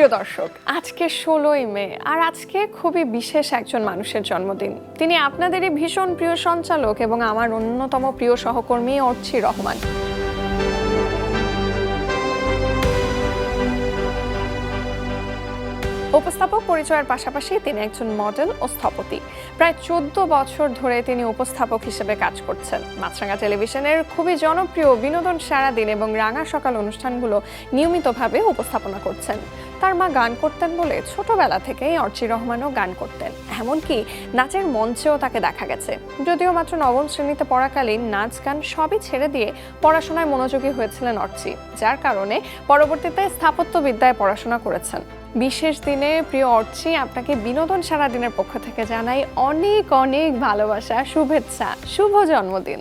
প্রিয় দর্শক, আজকে 16ই মে, আর আজকে খুবই বিশেষ একজন মানুষের জন্মদিন। তিনি আপনাদেরই ভীষণ প্রিয় সঞ্চালক এবং আমার অন্যতম প্রিয় সহকর্মী অর্চি রহমান। উপস্থাপক পরিচয়ের পাশাপাশি তিনি একজন মডেল ও স্থপতি। প্রায় 14 বছর ধরে তিনি উপস্থাপক হিসেবে কাজ করছেন। মাছরাঙা টেলিভিশনের খুবই জনপ্রিয় বিনোদন সারাদিন এবং রাঙা সকাল অনুষ্ঠানগুলো নিয়মিতভাবে উপস্থাপনা করছেন। তার মা গান করতেন বলে ছোটবেলা থেকেই অর্চি রহমানও গান করতেন, এমনকি নাচের মঞ্চেও তাকে দেখা গেছে। যদিও মাত্র নবম শ্রেণীতে পড়াকালীন নাচ গান সবই ছেড়ে দিয়ে পড়াশোনায় মনোযোগী হয়েছিলেন অর্চি, যার কারণে পরবর্তীতে স্থাপত্যবিদ্যায় পড়াশোনা করেছেন। বিশেষ দিনে প্রিয় অর্চি, আপনাকে বিনোদন সারাদিনের পক্ষ থেকে জানাই অনেক অনেক ভালোবাসা, শুভেচ্ছা, শুভ জন্মদিন।